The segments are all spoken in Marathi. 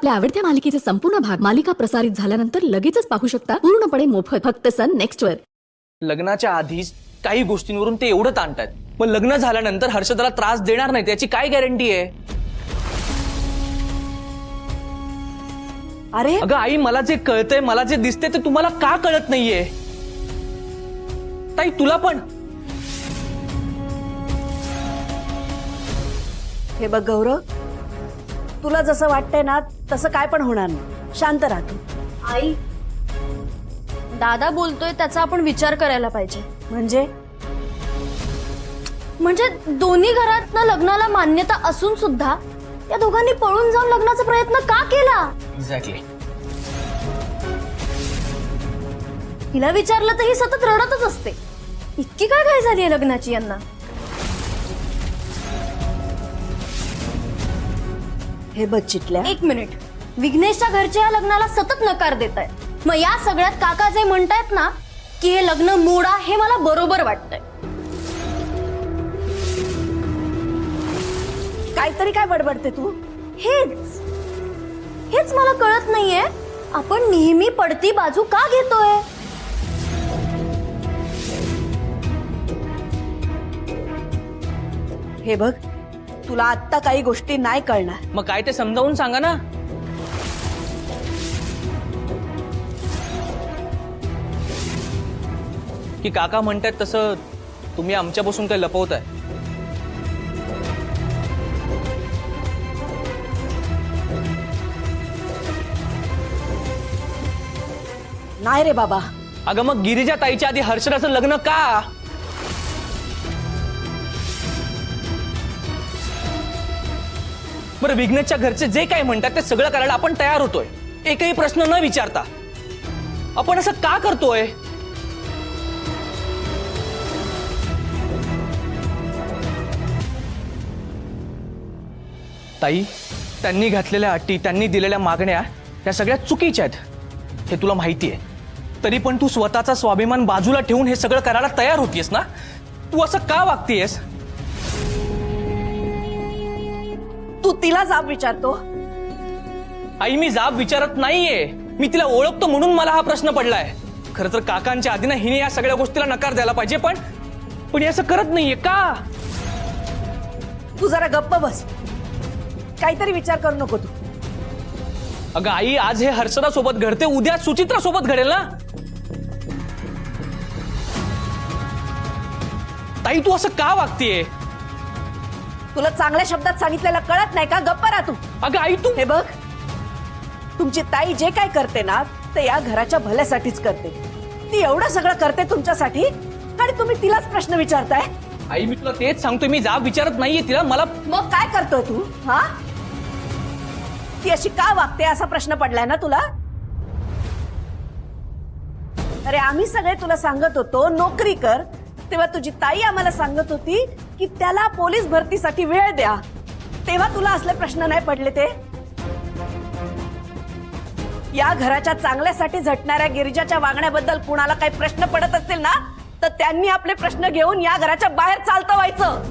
आपल्या आवडत्या मालिकेचे संपूर्ण भाग मालिका प्रसारित झाल्यानंतर लगेचच पाहू शकता पूर्णपणे मोफत फक्त सन नेक्स्ट वर। लग्नाच्या आधीच काही गोष्टींवरून ते एवढं ताणतात, मग लग्न झाल्यानंतर हर्षदाला त्रास देणार नाही त्याची काय गॅरंटी आहे? अरे अगं आई, मला जे कळतंय, मला जे दिसते ते तुम्हाला का कळत नाहीये? ताई तुला पण हे बघ गौरव, तुला जसं वाटतंय ना तसं काय पण होणार नाही, शांत राहा तू। आई, दादा बोलतोय त्याचा आपण विचार करायला पाहिजे। म्हणजे दोन्ही घरातनं लग्नाला मान्यता असून सुद्धा या दोघांनी पळून जाऊन लग्नाचा प्रयत्न का केला? एक्झॅक्टली। हिला विचारलं तर ही सतत रडतच असते। इतकी काय घाई झाली आहे लग्नाची यांना? हे बघ चिटल्या, एक मिनिट, विघ्नेशच्या घरचे या लग्नाला सतत नकार देत आहेत, मग या सगळ्यात काका जे म्हणतायत ना की हे लग्न मोडा, हे मला बरोबर वाटतंय। काहीतरी काय बडबडते तू? हेच मला कळत नाहीये, आपण नेहमी पडती बाजू का घेतोय? हे बघ, तुला आत्ता काही गोष्टी नाही कळणार। मग काय ते समजावून सांगा ना। की काका म्हणतात तसं तुम्ही आमच्यापासून काही लपवताय? नाही रे बाबा। अगं मग गिरिजा ताईच्या आधी हर्षदाचं लग्न का? बरं, विघ्नेशच्या घरचे जे काही म्हणतात ते सगळं करायला आपण तयार होतोय, एकही प्रश्न न विचारता। आपण असं का करतोय? ताई, त्यांनी घातलेल्या अटी, त्यांनी दिलेल्या मागण्या या सगळ्या चुकीच्या आहेत, हे तुला माहिती आहे। तरी पण तू स्वतःचा स्वाभिमान बाजूला ठेवून हे सगळं करायला तयार होतीयस ना? तू असं का वागतीयस? तू तिला जाब विचारतो? आई, मी जाब विचारत नाहीये, मी तिला ओळखतो म्हणून मला हा प्रश्न पडलाय। खरं तर काकांच्या आधी ना हिने या सगळ्या गोष्टीला नकार द्यायला पाहिजे, पण हे असं करत नाहीये का? तू जरा गप्प बस, काहीतरी विचार करू नको तू। अगं आई, आज हे हर्षदा सोबत घडते, उद्या सुचित्रा सोबत घडेल ना? ताई, तू असं का वागतीये? तुला चांगल्या शब्दात सांगितलेलं कळत नाही का? गप्प राहा तू। अगं आई, तू हे बघ, तुमची ताई जे काय करते ना ते या घराच्या भल्यासाठीच करते। ती एवढं सगळं करते तुमच्यासाठी आणि तुम्ही तिलाच प्रश्न विचारताय? आई, मी तुला तेच सांगतोय, मी जाब विचारत नाहीये तिला। मला मग काय करतोय तू? हा, ती अशी का वागते असा प्रश्न पडलाय ना तुला? अरे आम्ही सगळे तुला सांगत होतो नोकरी कर, तेव्हा तुझी ताई आम्हाला सांगत होती की त्याला पोलीस भरतीसाठी वेळ द्या, तेव्हा तुला असले प्रश्न नाही पडले ते? या घराच्या चांगल्यासाठी झटणाऱ्या गिरिजाच्या वागण्याबद्दल कुणाला काही प्रश्न पडत असतील ना तर त्यांनी आपले प्रश्न घेऊन या घराच्या बाहेर चालतं व्हायचं।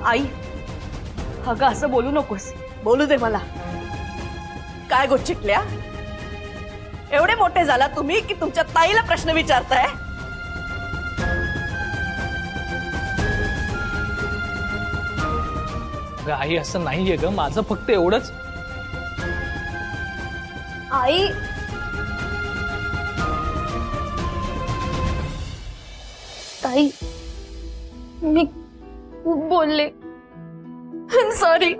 आई, अगं असं बोलू नकोस। बोलू दे मला। काय गो चिटल्या, एवढे मोठे झाला तुम्ही की तुमच्या ताईला प्रश्न विचारताय? अगं आई, असं नाहीये ग, माझं फक्त एवढंच। आई, ताई, मी खूप बोलले, सॉरी।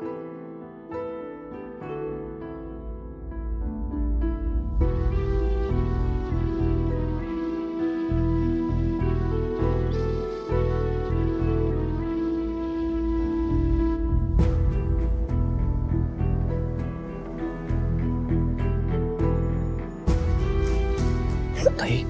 ताई,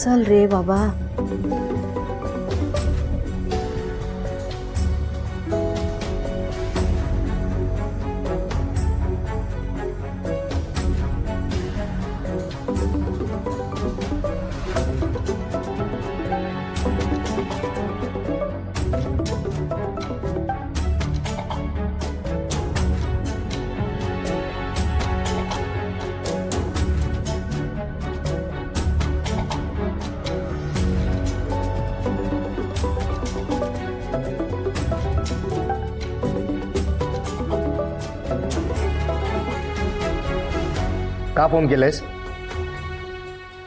चल रे बाबा. का फोन केलंयस?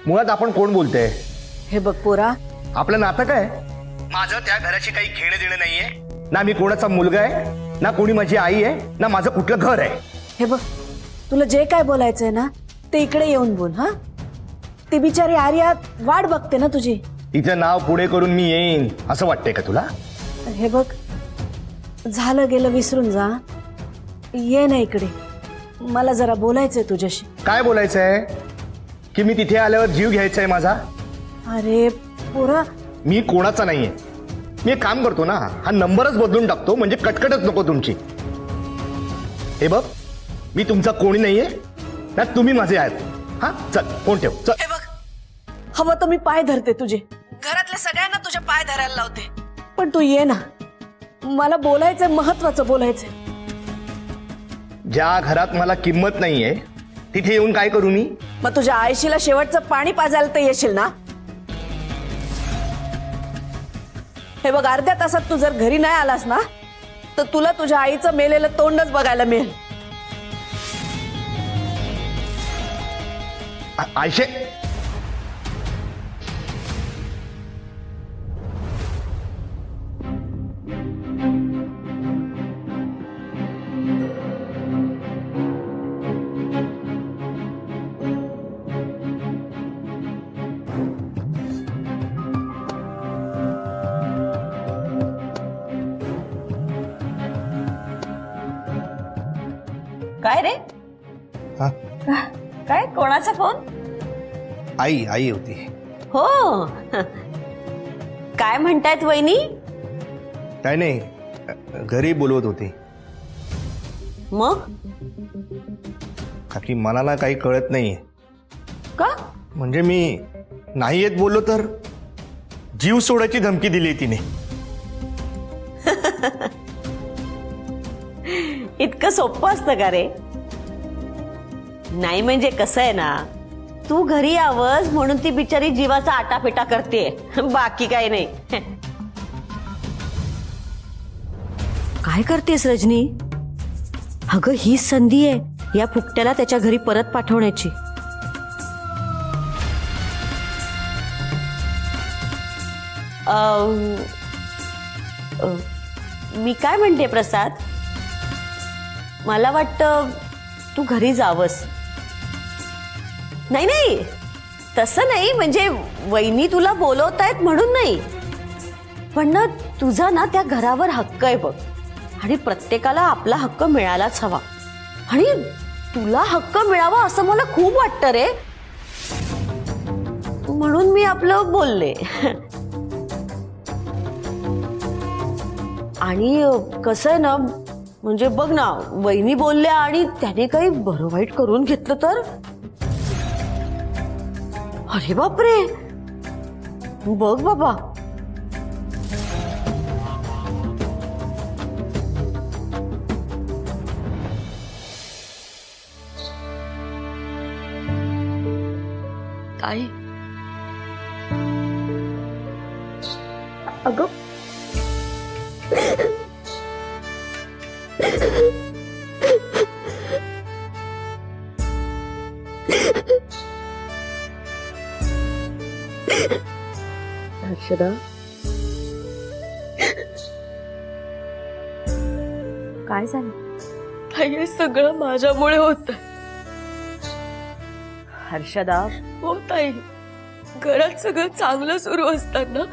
मुळात आपण कोण बोलते? हे बघ पोरा, आपलं नातं काय? माझं त्या घराशी काही घेणं देणं नाहीये. ना मी कोणाचा मुलगा आहे, ना कोणी माझी आई आहे, ना माझं कुठलं घर आहे. हे बघ, तुला जे काय बोलायचंय ना ते इकडे येऊन बोल. हा, ती बिचारी आर्या वाट बघते ना तुझी. तिचं नाव पुढे करून मी येईन असं वाटतंय का तुला? हे बघ, झालं गेलं विसरून जा. ये ना इकडे, मला जरा बोलायचंय तुझ्याशी. काय बोलायचंय? की मी तिथे आल्यावर जीव घ्यायचाय माझा? अरे पोरा, मी कोणाचा नाहीये. मी एक काम करतो ना, हा नंबरच बदलून टाकतो, म्हणजे कटकटच नको तुमची. हे बघ, मी तुमचा कोणी नाहीये ना तुम्ही माझे आहेत. हा, चल फोन ठेव, चल. हे बघ, हवं तर मी पाय धरते तुझे, घरातल्या सगळ्यांना तुझ्या पाय धरायला लावते, पण तू ये ना, मला बोलायचंय, महत्वाचं बोलायचंय. ज्या घरात मला किंमत नाहीये तिथे येऊन काय करू मी? मग तुझ्या आयशीला शेवटचं पाणी पाजायला तर येशील ना? हे बघ, अर्ध्या तासात तू जर घरी नाही आलास ना तर तुला तुझ्या आईचं मेलेलं तोंडच बघायला मिळेल. आयशे, काय रे? हा? काय, कोणाचा फोन? आई होती. हो, काय म्हणतायत वहिनी? काय नाही, घरी बोलवत होती. मग का की मला ना काही कळत नाहीये. का? म्हणजे मी नाही येत बोललो तर जीव सोडायची धमकी दिली तिने. इतकं सोपं असतं का रे? नाही म्हणजे कसं आहे ना, तू घरी यावंस म्हणून ती बिचारी जीवाचा आटापिटा करते, बाकी काही नाही. काय करतेस रजनी? अगं ही संधी आहे या फुकट्याला त्याच्या घरी परत पाठवण्याची. मी काय म्हणते प्रसाद, मला वाटतं तू घरी जावंस. नाही नाही, तसं नाही, म्हणजे वहिनी तुला बोलवतायत म्हणून नाही, पण ना तुझा ना त्या घरावर हक्क आहे बघ, आणि प्रत्येकाला आपला हक्क मिळालाच हवा, आणि तुला हक्क मिळावा असं मला खूप वाटतं रे, म्हणून मी आपलं बोलले. आणि कसं आहे ना, म्हणजे बघ ना, वहिनी बोलल्या आणि त्याने काही बरं वाईट करून घेतलं तर? अरे बापरे, बघ बाबा. आई, अगं हर्षदा, काय झालं? हे सगळं माझ्यामुळे होत. हर्षदा, हो ताई, घरात सगळं चांगलं सुरू असताना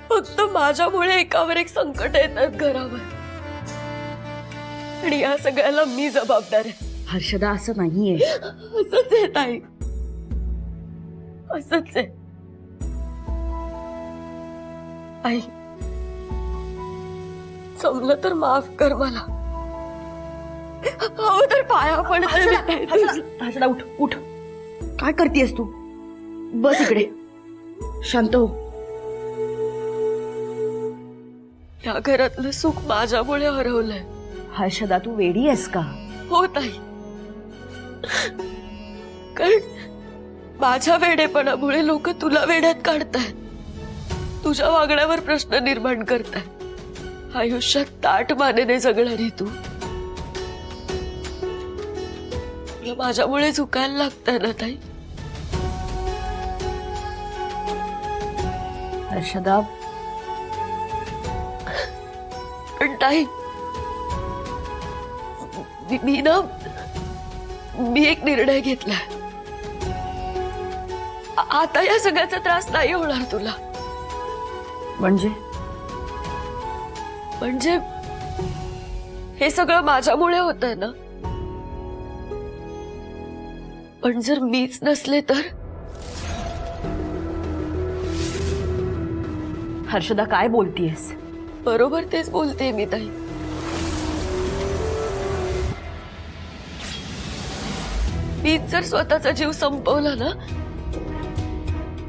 फक्त माझ्यामुळे एकावर एक संकट येतात घरावर, आणि या सगळ्याला मी जबाबदार आहे. हर्षदा, असं नाहीये. असंच आहे ताई, असंच आहे. आई जमलं तर माफ कर मला. हो तर पाया पडते. हर्षदा उठ उठ. काय करतेस तू? बस इकडे, शांत हो. या घरातलं सुख माझ्यामुळे हरवलंय. हर्षदा तू वेडी आहेस का? हो ताई, कारण माझ्या वेडेपणामुळे लोक तुला वेड्यात काढतायत, तुझ्या वागण्यावर प्रश्न निर्माण करतायत. आयुष्यात ताट मानेने जगणारी तू, तुला माझ्यामुळे झुकायला लागतंय ना ताई. हर्षदा पण ताई, मी एक निर्णय घेतलाय. आता या सगळ्याचा त्रास नाही होणार तुला. म्हणजे म्हणजे हे सगळं माझ्यामुळे होतंय ना, पण जर मीच नसले तर? हर्षदा काय बोलतीयस? बरोबर तेच बोलते मी ताई. मीच जर स्वतःचा जीव संपवला ना,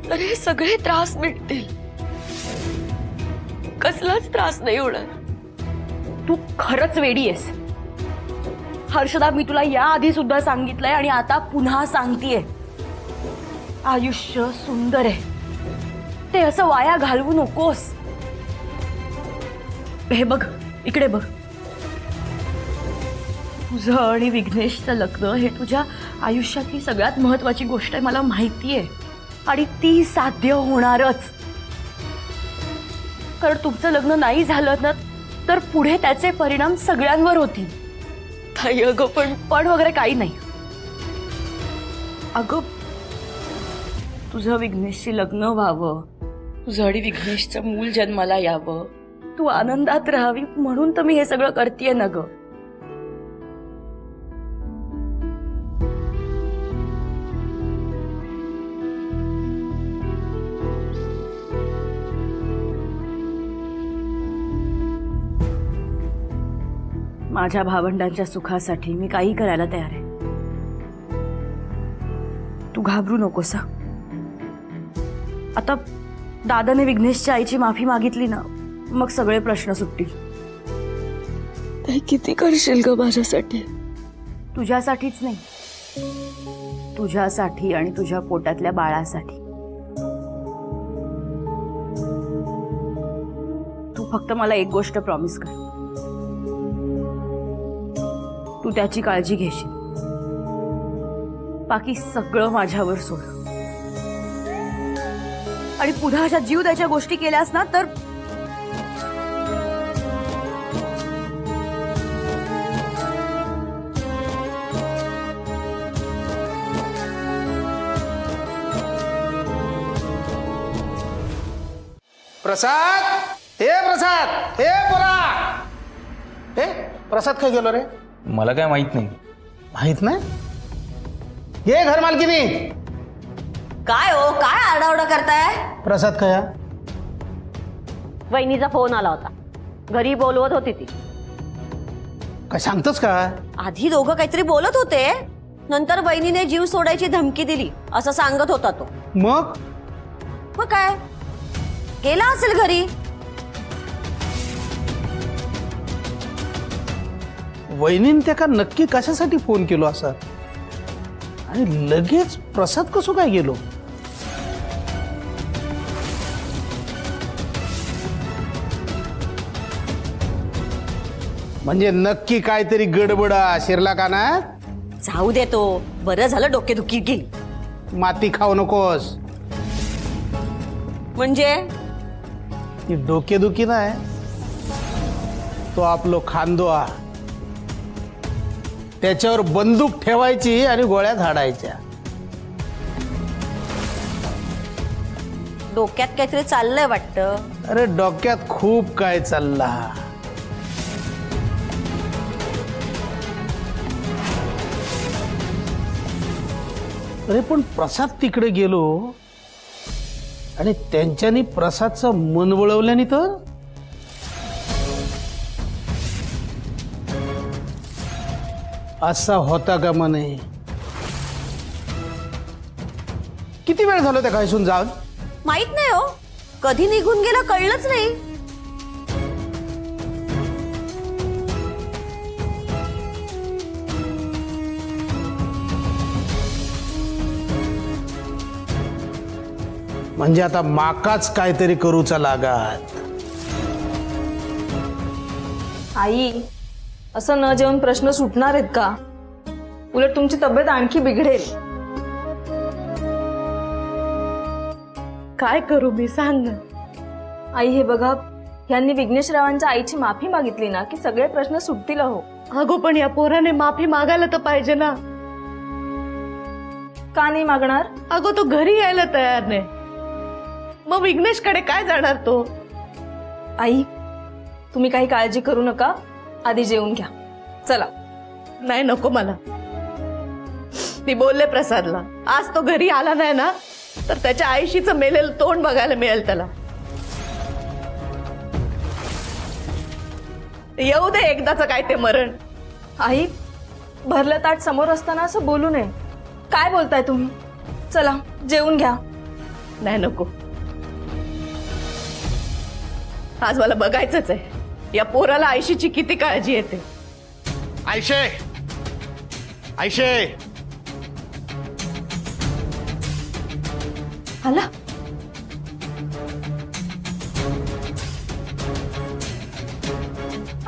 तर हे सगळे त्रास मिटतील, कसलाच त्रास नाही होणार. तू खरंच वेडी आहेस हर्षदा. मी तुला याआधी सुद्धा सांगितलंय आणि आता पुन्हा सांगतेय, आयुष्य सुंदर आहे, ते असं वाया घालवू नकोस. हे बघ, इकडे बघ. तुझं आणि विघ्नेशचं लग्न हे तुझ्या आयुष्यातली सगळ्यात महत्वाची गोष्ट आहे, मला माहितीये, आणि ती साध्य होणारच. कारण तुमचं लग्न नाही झालं ना, तर पुढे त्याचे परिणाम सगळ्यांवर होतील. ताई अगं, पण वगैरे काही नाही. अगं, तुझं विघ्नेशशी लग्न व्हावं, तुझं आणि विघ्नेशचं मूल जन्माला यावं, तू आनंदात राहावी म्हणून तर मी हे सगळं करतेय ना ग. माझ्या भावंडांच्या सुखासाठी मी काही करायला तयार आहे. तू घाबरू नकोस. आता दादाने विघ्नेशच्या आईची माफी मागितली ना, मग सगळे प्रश्न सुटतील. ताई किती करशील ग माझ्यासाठी? तुझ्यासाठीच नाही, तुझ्यासाठी आणि तुझ्या पोटातल्या बाळासाठी. तू फक्त मला एक गोष्ट प्रॉमिस कर, तू त्याची काळजी घेशील. बाकी सगळं माझ्यावर सोड. आणि पुन्हा अशा जीव त्याच्या गोष्टी केल्यास ना, तर प्रसाद, हे प्रसाद, हे पोरा, हे प्रसाद काय गेलो रे? मला काय माहित नाही. माहित नाही? ये घर मालकीनी. काय हो, काय आरडाओरडा करताय? प्रसाद खया? वहिनीचा फोन आला होता, घरी बोलवत होती ती. काय सांगतोस का? आधी दोघं काहीतरी बोलत होते, नंतर वहिनीने जीव सोडायची धमकी दिली असं सांगत होता तो. मग काय गेला असेल घरी. वहिनीने त्याका नक्की कशासाठी फोन केलो असा, आणि लगेच प्रसाद कसो काय गेलो? म्हणजे नक्की काहीतरी गडबडा शिरला का ना? जाऊ देतो, बरं झालं डोकेदुखी गेली. माती खाऊ नकोस. म्हणजे ही डोकेदुखी नाही, तो आपलो खांदोआ, त्याच्यावर बंदूक ठेवायची आणि गोळ्या झाडायच्या. डोक्यात काहीतरी चाललंय वाटतं. अरे डोक्यात खूप काय चालला. अरे पण प्रसाद तिकडे गेलो आणि त्यांच्यानी प्रसादचं मन वळवल्याने तर असा होता का म्हणे. किती वेळ झाला त्या घायसून जाऊन? माहित नाही हो, कधी निघून गेला कळलंच नाही. म्हणजे आता माकाच काहीतरी करूचा लागात. आई, असं न जेवून प्रश्न सुटणार आहेत का? उलट तुमची तब्येत आणखी बिघडेल. काय करू मी, सांग ना. आई हे बघा, यांनी विघ्नेशरावांच्या आईची माफी मागितली ना की सगळे प्रश्न सुटतील हो. अगो पण या पोराने माफी मागायला तर पाहिजे ना. का नाही मागणार? अगो तो घरी यायला तयार नाही, मग विघ्नेश कडे काय जाणार तो? आई, तुम्ही काही काळजी करू नका, आधी जेवून घ्या. चला. नाही नको मला. ती बोलले प्रसादला, आज तो घरी आला नाही ना तर त्याच्या आईशीचं मेलेलं तोंड बघायला मिळेल त्याला. येऊ दे एकदाच काय ते मरण. आई, भरलं ताट समोर असताना असं बोलू नये. काय बोलताय तुम्ही? चला जेवून घ्या. नाही नको, आज मला बघायचंच आहे या पोराला आयशीची किती काळजी येते. आयशे, आयशे, आला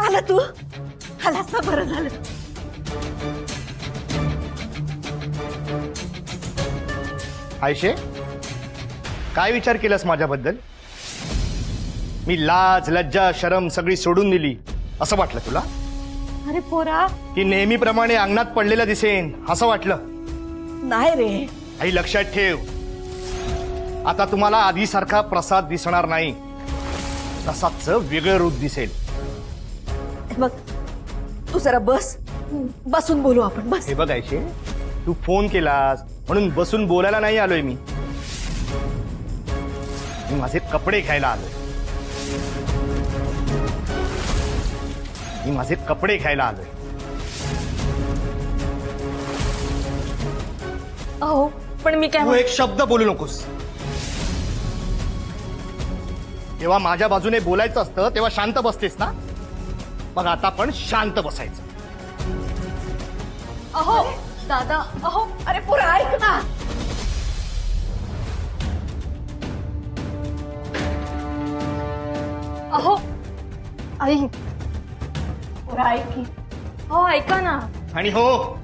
आला तू आलास ना, बरं झालं. आयशे, काय विचार केलास माझ्याबद्दल? मी लाज लज्जा शरम सगळी सोडून दिली असं वाटलं तुला? अरे पोरा, की नेहमीप्रमाणे अंगणात पडलेलं दिसेन असं वाटलं? नाही रे. आई लक्षात ठेव, आता तुम्हाला आधीसारखा प्रसाद दिसणार नाही. प्रसादचं वेगळं रूप दिसेल. मग तू जरा बस, बसून बोलू आपण. बस. हे बघ आयशे, तू फोन केलास म्हणून बसून बोलायला नाही आलोय मी माझे कपडे घ्यायला आलोय. मी माझे कपडे घ्यायला आलोय. अहो पण मी काय तू एक शब्द बोलू नकोस. जेव्हा माझ्या बाजूने बोलायचं असतं तेव्हा शांत बसतेस ना, मग आता पण शांत बसायचं. अहो दादा, अहो अरे पोरा ऐक ना. अहो आई, पोरा ऐक की. हो ऐका ना. आणि हो,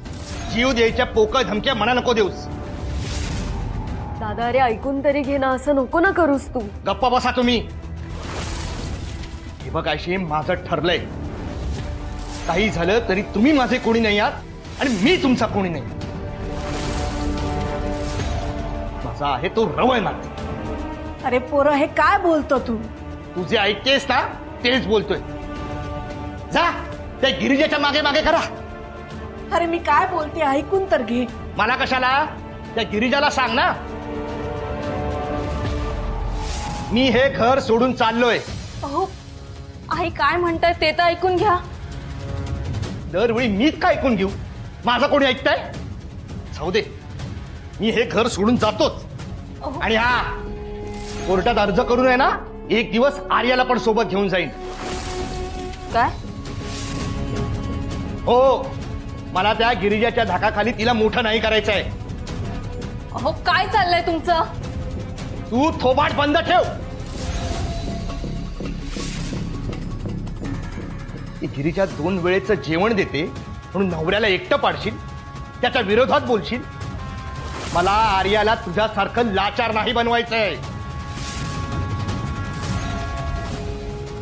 जीव द्यायच्या पोकळ धमक्या मना नको देऊस. दादा अरे ऐकून तरी घे ना, असं नको ना करूस तू. गप्प बसा तुम्ही. हे बघ आयशे, माझं ठरलंय. काही झालं तरी तुम्ही माझे कोणी नाही आहात आणि मी तुमचा कोणी नाही. माझा आहे तो रवळ नाते. अरे पोरा, हे काय बोलतो तू? तू जे ऐकतेस ना तेच बोलतोय. जा त्या गिरिजाच्या मागे मागे करा. अरे मी काय बोलते ऐकून तर घे. मला कशाला? त्या गिरिजाला सांग ना. मी हे घर सोडून चाललोय. अहो आई काय म्हणताय ते तर ऐकून घ्या. दरवेळी मीच काय ऐकून घेऊ? माझं कोणी ऐकताय? जाऊ दे, मी हे घर सोडून जातोच. आणि हा, कोर्टात अर्ज करून आहे ना, एक दिवस आर्याला पण सोबत घेऊन जाईन. काय? हो, मला त्या गिरिजाच्या धाकाखाली तिला मोठं नाही करायचंय. अहो काय चाललंय तुमचं? तू थोबाड बंद ठेव. ती गिरीच्या 2 वेळेचं जेवण देते म्हणून नवऱ्याला एकटं पाडशील, त्याच्या विरोधात बोलशील. मला आर्याला तुझ्यासारखं लाचार नाही बनवायचंय.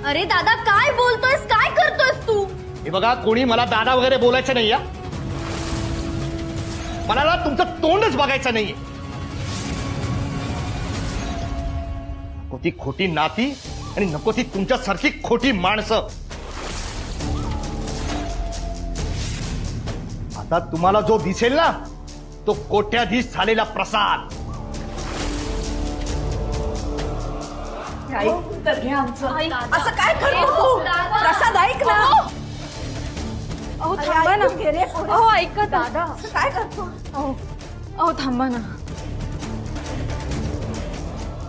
अरे दादा काय बोलतोयस, काय करतोयस तू? हे बघा, कोणी मला दादा वगैरे बोलायचं नाही. या मला ना तुमचं तोंडच बघायचं नाहीये. नको ती खोटी नाती आणि नको ती तुमच्यासारखी खोटी माणसं. आता तुम्हाला जो दिसेल ना, तो कोट्याधीश झालेला प्रसाद. ऐकून तर घे आमचं. असं काय करतो तू? प्रसाद ऐक ना. अहो अरे, थांबा ना. ऐकून घे रे पोरी. अहो ऐका दादा. असं काय करतो? अहो थांबा ना.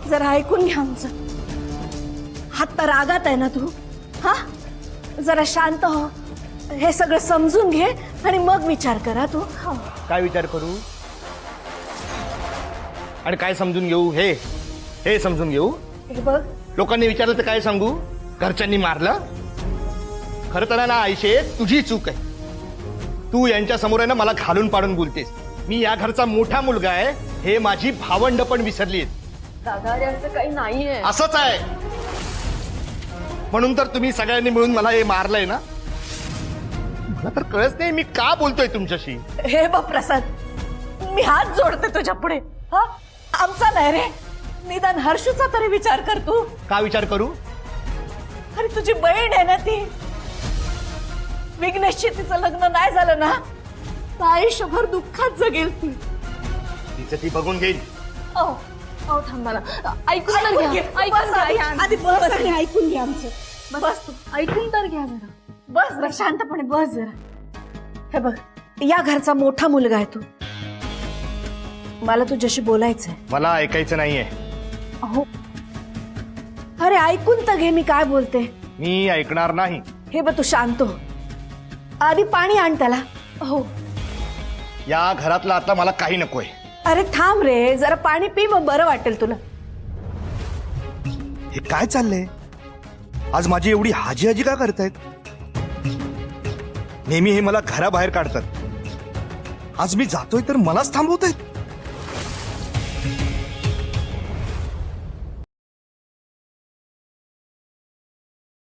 जरा ऐकून घ्या आमचं. हात तर रागात आहे ना तू? हा, जरा शांत हो. हे सगळं समजून घे आणि मग विचार करा तू. काय विचार करू आणि काय समजून घेऊ? हे समजून घेऊ. हे बघ, लोकांनी विचारलं तर काय सांगू? घरच्यांनी मारलं. खरं तर ना आयशे, तुझी चूक आहे. तू यांच्या समोर आहे ना मला घालून पाडून बोलतेस. मी या घरचा मोठा मुलगा आहे, हे माझी भावंड पण विसरली आहेत. दादा अरे असं काही नाहीये. असंच आहे. म्हणून तर तुम्ही सगळ्यांनी मिळून मला हे मारलंय ना. मला तर कळत नाही मी का बोलतोय तुमच्याशी. हे बघ प्रसाद, मी हात जोडते तुझ्या पुढे. हा, आमचा नाही रे, निदान हर्षूचा तरी विचार कर तू. का विचार करू? अरे तुझी बहीण आहे ना ती. विघ्नेशची तिचं लग्न नाही झालं ना तर आयुष्यभर दुःखात जगेल ती. तिचं ती बघून घेईल. अहो थांबा ना. ऐकून तर ऐकून घ्या. घे. ऐकून बस तर आधी- घ्या. आधी बस आणि ऐकून घे आमचं. बस तू, ऐकून तर घ्या जरा. बस जरा शांतपणे बस जरा. हे बघ, या घरचा मोठा मुलगा आहे तू. मला तुझ्याशी बोलायचंय. मला ऐकायचं नाहीये. अहो, अरे ऐकून तर घे मी काय बोलते. मी ऐकणार नाही. हे बघ, तू शांत हो. आधी पाणी आण त्याला. हो. या घरातलं आता मला काही नकोय. अरे थांब रे, जरा पाणी पी, मग बरं वाटेल तुला. हे काय चाललंय? आज माझी एवढी हाजी हाजी का करतायत? नेहमी हे मला घराबाहेर काढतात. आज मी जातोय तर मलाच थांबवतायत.